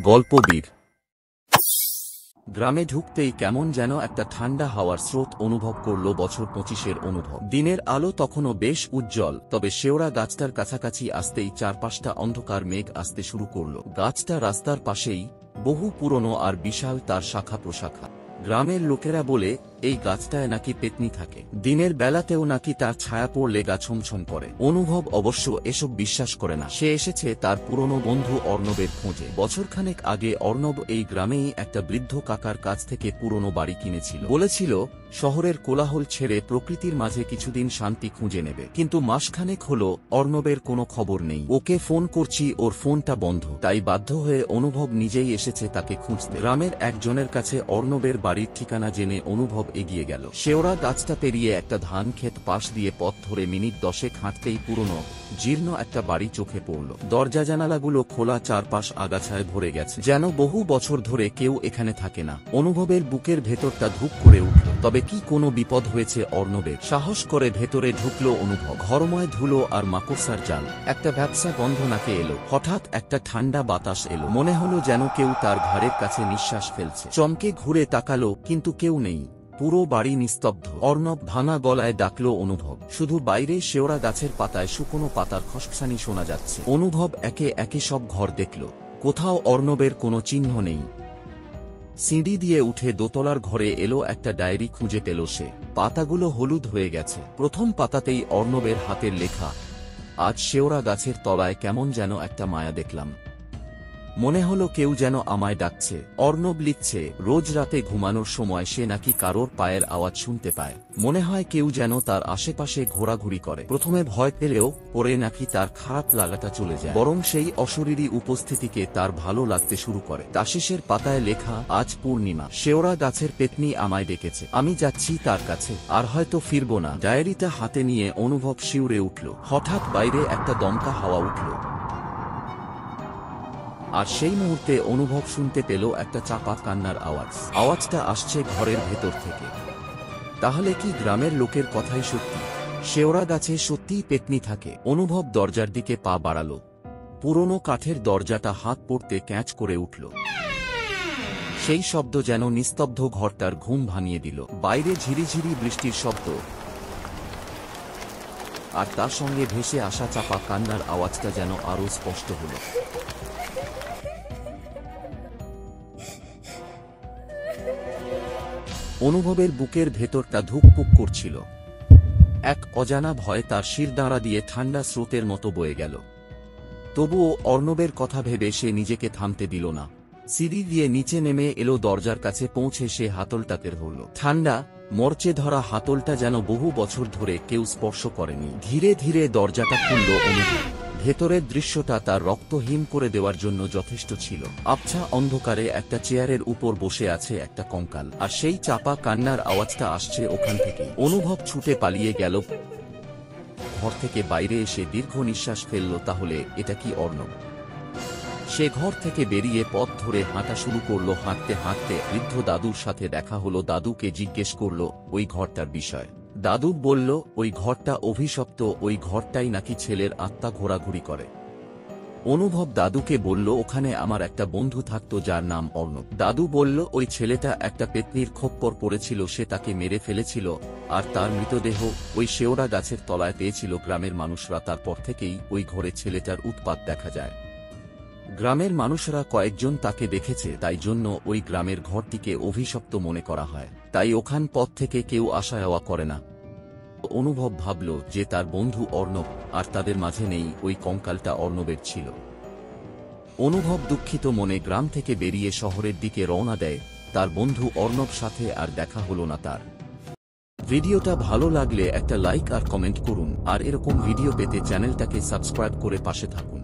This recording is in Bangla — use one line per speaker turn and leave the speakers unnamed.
গল্পবীর। গ্রামে ঢুকতেই কেমন যেন একটা ঠান্ডা হাওয়ার স্রোত অনুভব করল। বছর 25-এর অনুভব। দিনের আলো তখনও বেশ উজ্জ্বল, তবে শেওড়া গাছটার কাছাকাছি আসতেই চারপাশটা অন্ধকার মেঘ আসতে শুরু করল। গাছটা রাস্তার পাশেই, বহু পুরনো আর বিশাল তার শাখা প্রশাখা। গ্রামের লোকেরা বলে এই গাছটায় নাকি পেতনি থাকে, দিনের বেলাতেও নাকি তার ছায়া পড়লে গা ছমছম করে। অনুভব অবশ্য এসব বিশ্বাস করে না। সে এসেছে তার পুরনো বন্ধু অর্ণবের খোঁজে। বছরখানেক আগে অর্ণব এই গ্রামেই একটা বৃদ্ধ কাকার কাছ থেকে পুরনো বাড়ি কিনেছিল। বলেছিল শহরের কোলাহল ছেড়ে প্রকৃতির মাঝে কিছুদিন শান্তি খুঁজে নেবে। কিন্তু মাসখানেক হলো অর্ণবের কোনো খবর নেই। ওকে ফোন করছি, ওর ফোনটা বন্ধ। তাই বাধ্য হয়ে অনুভব নিজেই এসেছে তাকে খুঁজতে। গ্রামের একজনের কাছে অর্ণবের বাড়ির ঠিকানা জেনে অনুভব এগিয়ে গেল। শেওড়া গাছটা পেরিয়ে একটা ধান ক্ষেত পাশ দিয়ে পথ ধরে মিনিট 10 হাঁটতেই পুরনো জীর্ণ একটা বাড়ি চোখে পড়ল। দরজা জানালাগুলো খোলা, চারপাশ আগাছায় ভরে গেছে, যেন বহু বছর ধরে কেউ এখানে থাকে না। অনুভবের বুকের ভেতরটা ধুপ করে উঠল। তবে কি কোনো বিপদ হয়েছে অর্ণবের? সাহস করে ভেতরে ঢুকল অনুভব। ঘরময় ধুলো আর মাকড়সার জাল। একটা ব্যবসা গন্ধ নাকে এলো। হঠাৎ একটা ঠান্ডা বাতাস এলো। মনে হলো যেন কেউ তার ঘাড়ের কাছে নিঃশ্বাস ফেলছে। চমকে ঘুরে তাকালো, কিন্তু কেউ নেই। পুরো বাড়ি নিস্তব্ধ। অর্ণব ভাঙা গলায় ডাকল অনুভব। শুধু বাইরে শেওড়া গাছের পাতায় শুকনো পাতার খসখসানি শোনা যাচ্ছে। অনুভব একে একে সব ঘর দেখল। কোথাও অর্ণবের কোনো চিহ্ন নেই। সিঁড়ি দিয়ে উঠে দোতলার ঘরে এলো। একটা ডায়েরি খুঁজে পেল সে। পাতাগুলো হলুদ হয়ে গেছে। প্রথম পাতাতেই অর্ণবের হাতের লেখা, আজ শেওড়া গাছের তলায় কেমন যেন একটা মায়া দেখলাম। মনে হলো কেউ যেন আমায় ডাকছে। অর্ণব লিখছে, রোজ রাতে ঘুমানোর সময় সে নাকি কারোর পায়ের আওয়াজ শুনতে পায়। মনে হয় কেউ যেন তার আশেপাশে ঘোরাঘুরি করে। প্রথমে ভয় পেলেও পরে নাকি তার খারাপ লাগাটা চলে যায়, বরং সেই অশরীরী উপস্থিতিকে তার ভালো লাগতে শুরু করে। শেষের পাতায় লেখা, আজ পূর্ণিমা, শেওড়া গাছের পেতনি আমায় ডেকেছে, আমি যাচ্ছি তার কাছে, আর হয়তো ফিরবো না। ডায়েরিটা হাতে নিয়ে অনুভব শিউরে উঠল। হঠাৎ বাইরে একটা দমকা হাওয়া উঠল, আর সেই মুহূর্তে অনুভব শুনতে পেল একটা চাপা কান্নার আওয়াজ। আওয়াজটা আসছে ঘরের ভেতর থেকে। তাহলে কি গ্রামের লোকের কথাই সত্যি? শেওড়া গাছে সত্যিই পেতনি থাকে? অনুভব দরজার দিকে পা বাড়াল। পুরনো কাঠের দরজাটা হাত পড়তে ক্যাঁচ করে উঠল। সেই শব্দ যেন নিস্তব্ধ ঘরটার ঘুম ভাঙিয়ে দিল। বাইরে ঝিরিঝিরি বৃষ্টির শব্দ, আর তার সঙ্গে ভেসে আসা চাপা কান্নার আওয়াজটা যেন আরো স্পষ্ট হল। অনুভবের বুকের ভেতরটা ধুকপুক করছিল। এক অজানা ভয় তার শিরদাঁড়া দিয়ে ঠান্ডা স্রোতের মতো বয়ে গেল। তবুও অর্ণবের কথা ভেবে সে নিজেকে থামতে দিল না। সিঁড়ি দিয়ে নিচে নেমে এলো। দরজার কাছে পৌঁছে সে হাতলটাতে ধরল। ঠান্ডা, মরচে ধরা হাতলটা যেন বহু বছর ধরে কেউ স্পর্শ করেনি। ধীরে ধীরে দরজাটা খুলল অনুভব। ভেতরের দৃশ্যটা তার রক্ত হিম করে দেওয়ার জন্য যথেষ্ট ছিল। আবছা অন্ধকারে একটা চেয়ারের উপর বসে আছে একটা কঙ্কাল, আর সেই চাপা কান্নার আওয়াজটা আসছে ওখান থেকে। অনুভব ছুটে পালিয়ে গেল। ঘর থেকে বাইরে এসে দীর্ঘ নিঃশ্বাস ফেলল। তাহলে এটা কি অর্ণব? সে ঘর থেকে বেরিয়ে পথ ধরে হাঁটা শুরু করলো। হাঁটতে হাঁটতে বৃদ্ধ দাদুর সাথে দেখা হলো। দাদুকে জিজ্ঞেস করল ওই ঘরটার বিষয়। দাদু বলল, ওই ঘরটা অভিশপ্ত, ওই ঘরটাই নাকি ছেলের আত্মা ঘোরাঘুরি করে। অনুভব দাদুকে বলল, ওখানে আমার একটা বন্ধু থাকতো যার নাম অর্ণব। দাদু বলল, ওই ছেলেটা একটা পেতনির খপ্পর পড়েছিল, সে তাকে মেরে ফেলেছিল, আর তার মৃতদেহ ওই শেওড়া গাছের তলায় পেয়েছিল গ্রামের মানুষরা। তারপর থেকেই ওই ঘরে ছেলেটার উৎপাত দেখা যায়। গ্রামের মানুষরা কয়েকজন তাকে দেখেছে, তাই জন্য ওই গ্রামের ঘরটিকে অভিশপ্ত মনে করা হয়। তাই ওখান পথ থেকে কেউ আসা যাওয়া করে না। অনুভব ভাবল যে তার বন্ধু অর্ণব, আর তাদের মাঝে নেই ওই কঙ্কালটা অর্ণবের ছিল। অনুভব দুঃখিত মনে গ্রাম থেকে বেরিয়ে শহরের দিকে রওনা দেয়। তার বন্ধু অর্ণব সাথে আর দেখা হলো না তার। ভিডিওটা ভালো লাগলে একটা লাইক আর কমেন্ট করুন, আর এরকম ভিডিও পেতে চ্যানেলটাকে সাবস্ক্রাইব করে পাশে থাকুন।